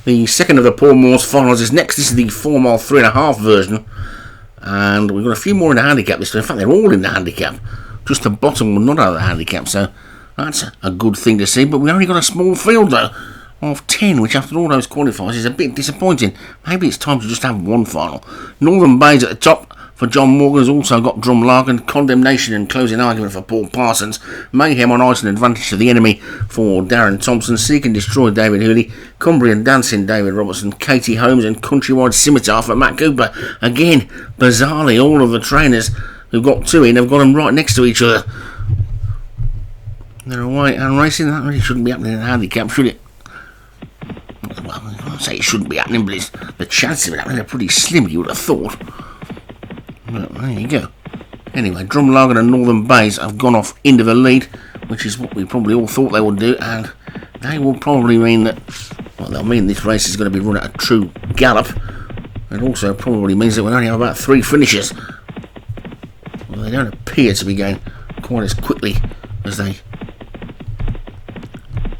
The second of the Paul Moore's finals is next. This is the 4 mile 3.5 version. And we've got a few more in the handicap this time. In fact, they're all in the handicap. Just the bottom will not out of the handicap. So that's a good thing to see. But we've only got a small field, though, of 10, which after all those qualifiers is a bit disappointing. Maybe it's time to just have one final. Northern Bay's at the top for John Morgan. Has also got Drumlarkin, Condemnation and Closing Argument for Paul Parsons. Mayhem on Ice and Advantage to the Enemy for Darren Thompson. Seek and Destroy David Hooley. Cumbrian Dancing David Robertson. Katie Holmes and Countrywide Scimitar for Matt Cooper. Again, bizarrely, all of the trainers who've got two in have got them right next to each other. They're away and racing. That really shouldn't be happening in a handicap, should it? Well, I can't say it shouldn't be happening, but the chances of it happening are pretty slim, you would have thought. Well, there you go. Anyway, Drumlarkin and Northern Bays have gone off into the lead, which is what we probably all thought they would do, and they will probably mean that, well, they'll mean this race is going to be run at a true gallop. It also probably means that we'll only have about 3 finishers. Well, they don't appear to be going quite as quickly as they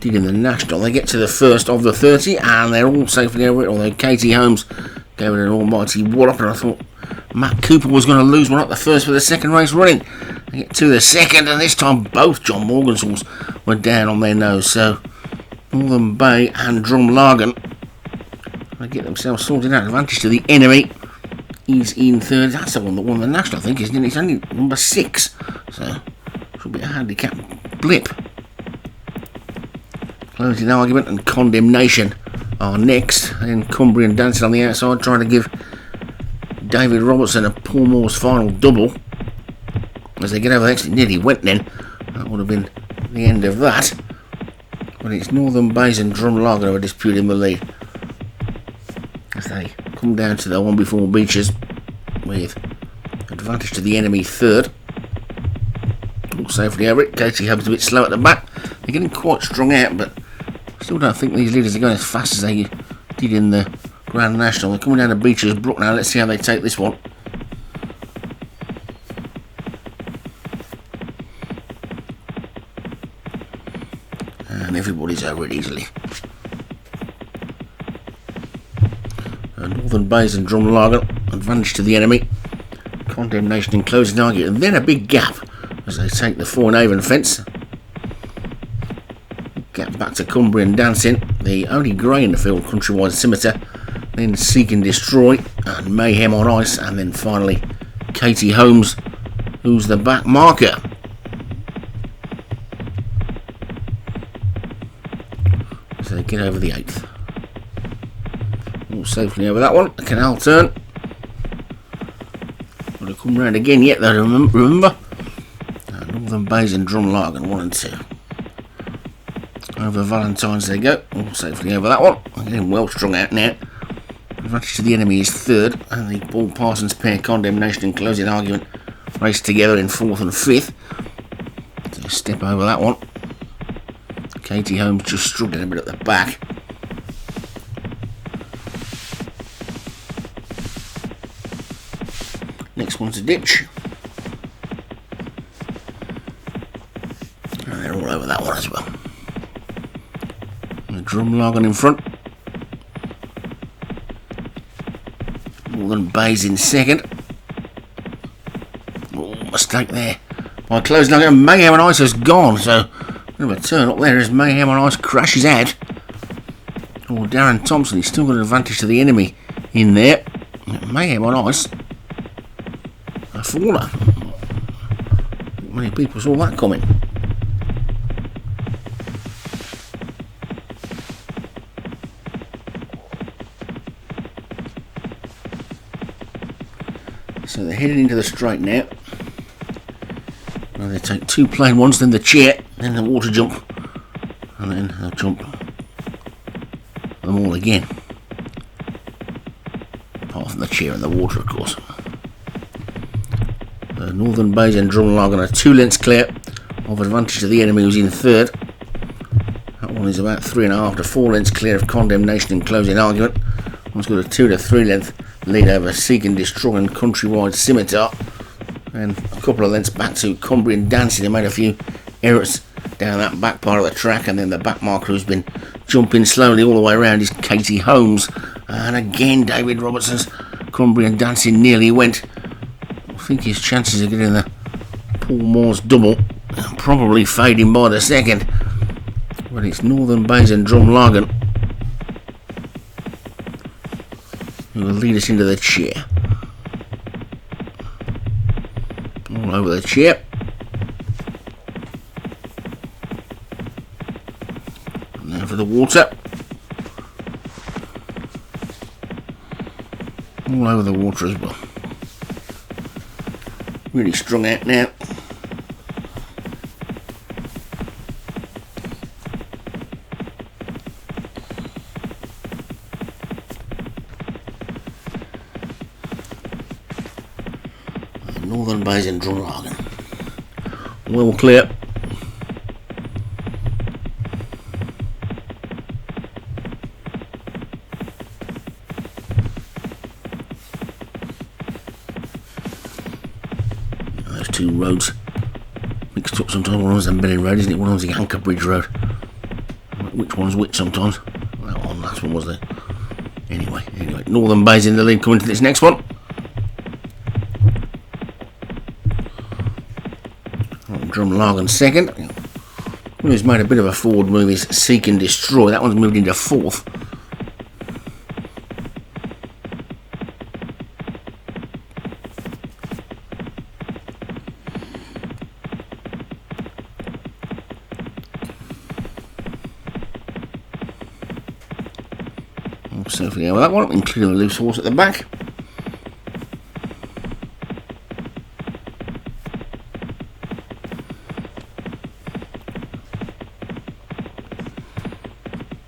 did in the National. They get to the first of the 30 and they're all safely over it, although Katie Holmes gave it an almighty wallop, and I thought Matt Cooper was going to lose one up the first for the second race running. They get to the second, and this time both John Morgan's horses were down on their nose, so Northern Bay and Drumlarkin, they get themselves sorted out. Advantage to the Enemy. He's in third. That's the one that won the National, I think, isn't it? It's only number 6, so should be a handicap blip. Closing Argument and Condemnation are next, and Cumbrian Dancing on the outside, trying to give David Robertson a Paul Moore's final double. As they get over the exit, nearly went then. That would have been the end of that. But it's Northern Bays and Drumlarkin who are disputing the lead, as they come down to the one before Beaches with advantage to the Enemy third. All safely over it. Katie Hubb's a bit slow at the back. They're getting quite strung out, but I still don't think these leaders are going as fast as they did in the Grand National. They're coming down to Beaches Brook now. Let's see how they take this one. And everybody's over it easily. Northern Bays and Drumlarkin, advantage to the Enemy. Condemnation and Closing Argument, and then a big gap as they take the Foreign fence. Gap back to Cumbrian Dancing, the only grey in the field, Countrywide Scimitar, then Seek and Destroy, and Mayhem on Ice, and then finally Katie Holmes, who's the back marker. So they get over the 8th. All safely over that one. A canal turn. Got to come round again yet, though, remember. Northern Bays and Drumlarkin 1 and 2. Over Valentine's they go. All safely over that one. Getting well strung out now. Advantage to the Enemy is third, and the Paul Parsons pair, Condemnation and Closing Argument, race together in 4th and 5th. So step over that one. Katie Holmes just struggling a bit at the back. Next one's a ditch. And they're all over that one as well. And the Drumlarkin in front. Northern Bays in second. Oh, mistake there. By Closing Argument, Mayhem on Ice has gone, so bit of a turn up there as Mayhem on Ice crashes out. Oh, Darren Thompson, he's still got an advantage to the Enemy in there. Mayhem on Ice, a faller. Many people saw that coming. So they're heading into the straight now. Well, they take 2 plain ones, then the chair, then the water jump, and then they'll jump them all again. Apart from the chair and the water, of course. Northern Bays and Drumlarkin are 2 lengths clear of advantage to the Enemy, who's in third. That one is about 3.5 to 4 lengths clear of Condemnation and Closing Argument. One's got a 2 to 3 length lead over Seek and Destroy and Countrywide Scimitar, and a couple of lengths back to Cumbrian Dancing, who made a few errors down that back part of the track, and then the back marker who's been jumping slowly all the way around is Katie Holmes. And again, David Robertson's Cumbrian Dancing nearly went. I think his chances of getting the Paul Moore's double are probably fading by the second. But it's Northern Bays and Drumlargan who will lead us into the chair. All over the chair. And now for the water. All over the water as well. Really strung out now. Northern Bays and Drumlargan. Well clear. Those two roads mixed up sometimes. One of them's the Milling Road, isn't it? One of them's the Anchor Bridge Road. Which one's which sometimes? That one, last one was there. Anyway, Northern Bays in the lead coming to this next one. Drumlargan second. One who's made a bit of a forward move is Seek and Destroy. That one's moved into fourth. So for that one, including the loose horse at the back.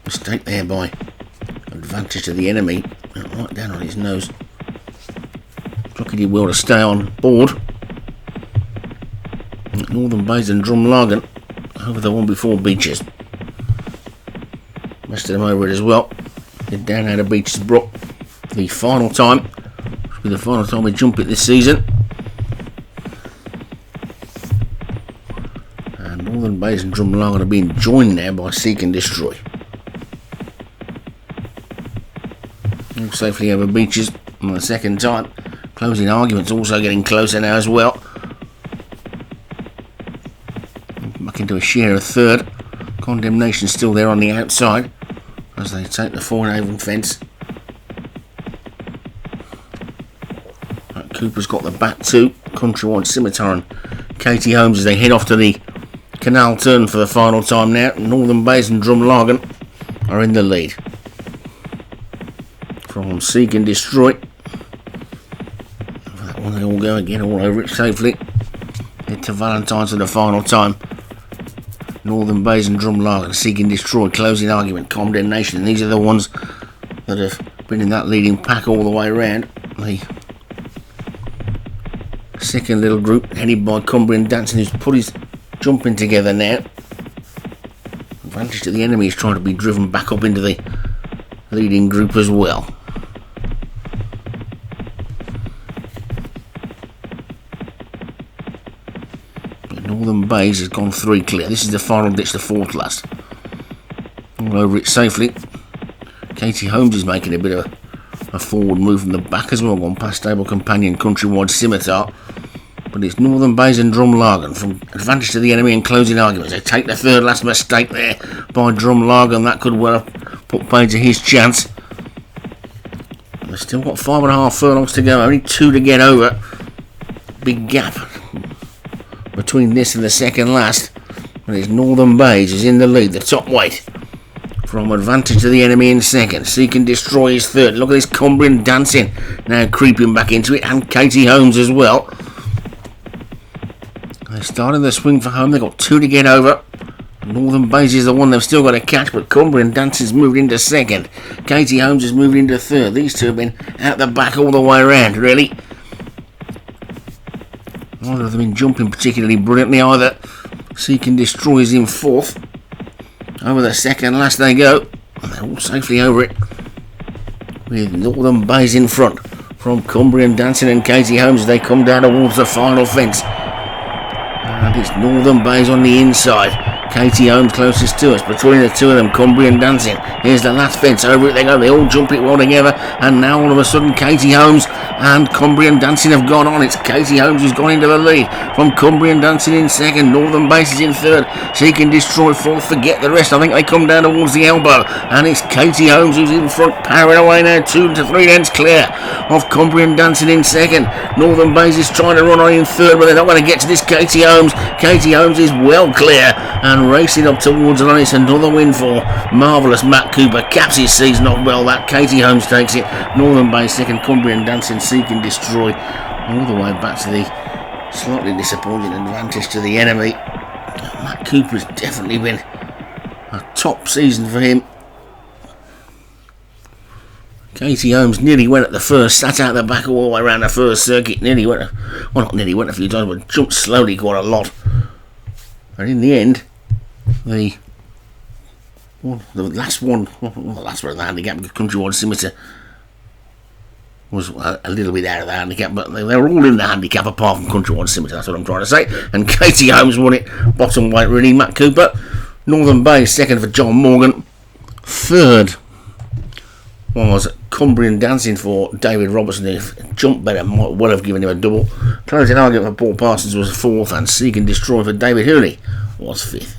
Mistake there by Advantage to the Enemy, right down on his nose. Jockey did well to stay on board. Northern Bays and Drumlargan over the one before Beaches. Rest of them over it as well. Head down out of Beaches Brook. The final time. Should be the final time we jump it this season. And Northern Bays and Drumlargan are being joined now by Seek and Destroy. All safely over Beaches on the second time. Closing Arguments also getting closer now as well. Back into a share of third. Condemnation still there on the outside as they take the Foynehaven fence. Right, Cooper's got the back two. Countrywide Scimitar and Katie Holmes as they head off to the canal turn for the final time now. Northern Bays and Drumlargan are in the lead. From Seek and Destroy. For that one they all go again, all over it safely. Head to Valentine's for the final time. Northern Bays and Drumlargan, Seek and Destroy, Closing Argument, Condemnation. And these are the ones that have been in that leading pack all the way around. The second little group headed by Cumbrian Dancing, who's put his jumping together now. Advantage to the Enemy is trying to be driven back up into the leading group as well. Northern Bays has gone 3 clear. This is the final ditch, the fourth last. All over it safely. Katie Holmes is making a bit of a forward move from the back as well, gone past Stable Companion, Countrywide Scimitar. But it's Northern Bays and Drumlargan from Advantage to the Enemy and Closing Arguments. They take the third last mistake there by Drumlargan. That could well have put paid to his chance. They've still got 5.5 furlongs to go, only 2 to get over. Big gap between this and the second last. And it's Northern Bays is in the lead, the top weight. From Advantage to the Enemy in second. Seek and Destroy is third. Look at this Cumbrian Dancing now creeping back into it, and Katie Holmes as well. They started the swing for home. They've got 2 to get over. Northern Bays is the one they've still got to catch, but Cumbrian Dancing's moved into second. Katie Holmes has moved into third. These two have been out the back all the way around, really. Neither of them been jumping particularly brilliantly either. Seek and Destroy is in fourth. Over the second last they go. And they're all safely over it. With Northern Bays in front. From Cumbrian Dancing and Katie Holmes as they come down towards the final fence. And it's Northern Bays on the inside. Katie Holmes closest to us. Between the two of them, Cumbrian Dancing. Here's the last fence. Over it they go. They all jump it well together. And now all of a sudden, Katie Holmes and Cumbrian Dancing have gone on. It's Katie Holmes who's gone into the lead. From Cumbrian Dancing in second. Northern Base is in third. She can destroy fourth. Forget the rest. I think they come down towards the elbow. And it's Katie Holmes who's in front. Powering away now. 2 to 3 lengths clear of Cumbrian Dancing in second. Northern Base is trying to run on in third, but they're not going to get to this Katie Holmes. Katie Holmes is well clear and racing up towards the line. It's another win for marvellous Matt Cooper. Caps his season off well. That Katie Holmes takes it. Northern Base second. Cumbrian Dancing seeking destroy all the way back to the slightly disappointing advantage to the enemy. Matt Cooper's definitely been a top season for him. Katie Holmes nearly went at the first, sat out the back all the way around the first circuit, nearly went, well not nearly went a few times, but jumped slowly quite a lot. And in the end, the last one of the handicap, Countrywide Scimitar, was a little bit out of the handicap, but they were all in the handicap apart from Countrywide Scimitar, that's what I'm trying to say. And Katie Holmes won it, bottom weight really, Matt Cooper. Northern Bay second for John Morgan. Third was Cumbrian Dancing for David Robertson, who jumped better, might well have given him a double. Closing argument for Paul Parsons was fourth, and Seek and Destroy for David Hooley was fifth.